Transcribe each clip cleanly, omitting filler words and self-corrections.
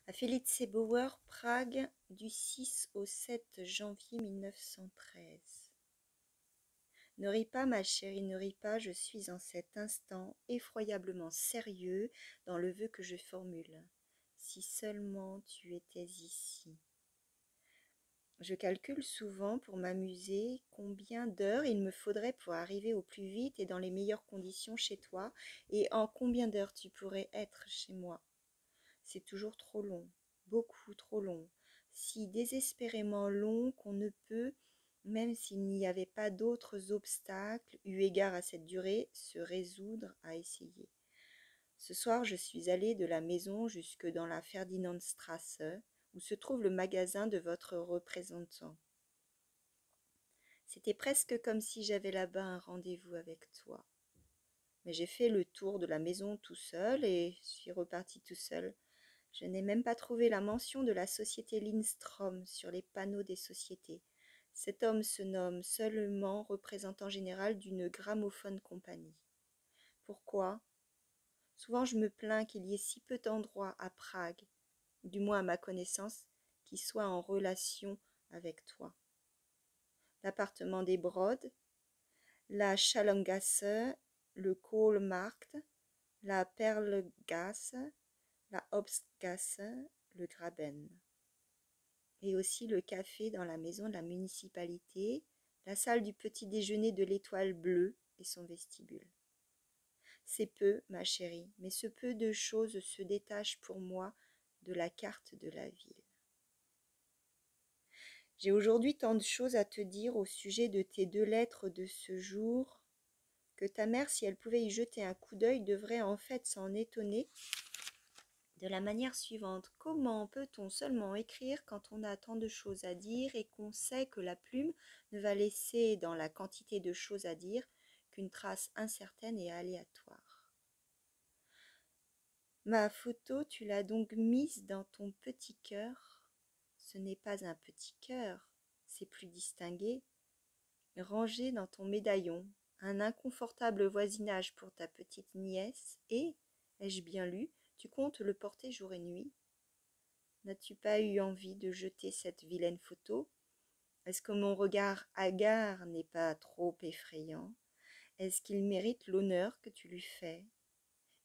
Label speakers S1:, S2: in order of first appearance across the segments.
S1: À Felice Bauer, Prague, du 6 au 7 janvier 1913. Ne ris pas, ma chérie, ne ris pas, je suis en cet instant effroyablement sérieux dans le vœu que je formule. Si seulement tu étais ici. Je calcule souvent pour m'amuser combien d'heures il me faudrait pour arriver au plus vite et dans les meilleures conditions chez toi, et en combien d'heures tu pourrais être chez moi. C'est toujours trop long, beaucoup trop long, si désespérément long qu'on ne peut, même s'il n'y avait pas d'autres obstacles, eu égard à cette durée, se résoudre à essayer. Ce soir, je suis allée de la maison jusque dans la Ferdinandstrasse, où se trouve le magasin de votre représentant. C'était presque comme si j'avais là-bas un rendez-vous avec toi. Mais j'ai fait le tour de la maison tout seul et suis reparti tout seul. Je n'ai même pas trouvé la mention de la société Lindstrom sur les panneaux des sociétés. Cet homme se nomme seulement représentant général d'une gramophone compagnie. Pourquoi? Souvent je me plains qu'il y ait si peu d'endroits à Prague, du moins à ma connaissance, qui soient en relation avec toi. L'appartement des Brods, la Schallgasse, le Kohlmarkt, la Perlgasse, la Obstgasse, le Graben. Et aussi le café dans la maison de la municipalité, la salle du petit déjeuner de l'Étoile bleue et son vestibule. C'est peu, ma chérie, mais ce peu de choses se détache pour moi de la carte de la ville. J'ai aujourd'hui tant de choses à te dire au sujet de tes 2 lettres de ce jour, que ta mère, si elle pouvait y jeter un coup d'œil, devrait en fait s'en étonner de la manière suivante. Comment peut-on seulement écrire quand on a tant de choses à dire et qu'on sait que la plume ne va laisser dans la quantité de choses à dire qu'une trace incertaine et aléatoire? Ma photo, tu l'as donc mise dans ton petit cœur. Ce n'est pas un petit cœur, c'est plus distingué. Rangé dans ton médaillon, un inconfortable voisinage pour ta petite nièce, et, ai-je bien lu, tu comptes le porter jour et nuit? N'as-tu pas eu envie de jeter cette vilaine photo? Est-ce que mon regard hagard n'est pas trop effrayant? Est-ce qu'il mérite l'honneur que tu lui fais?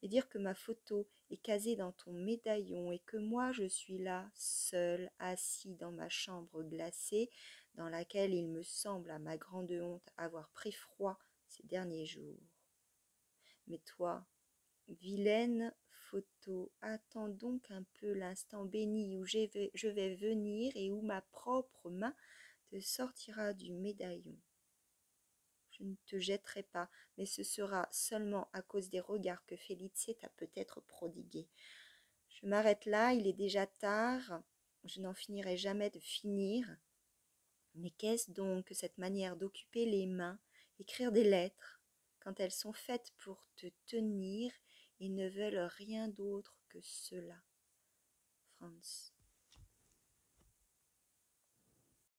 S1: Et dire que ma photo est casée dans ton médaillon et que moi je suis là, seul, assis dans ma chambre glacée, dans laquelle il me semble, à ma grande honte, avoir pris froid ces derniers jours. Mais toi, vilaine photo, attends donc un peu l'instant béni où je vais venir et où ma propre main te sortira du médaillon. Je ne te jetterai pas, mais ce sera seulement à cause des regards que Felice t'a peut-être prodigués. Je m'arrête là, il est déjà tard, je n'en finirai jamais de finir. Mais qu'est-ce donc que cette manière d'occuper les mains, écrire des lettres, quand elles sont faites pour te tenir et ne veulent rien d'autre que cela? Franz.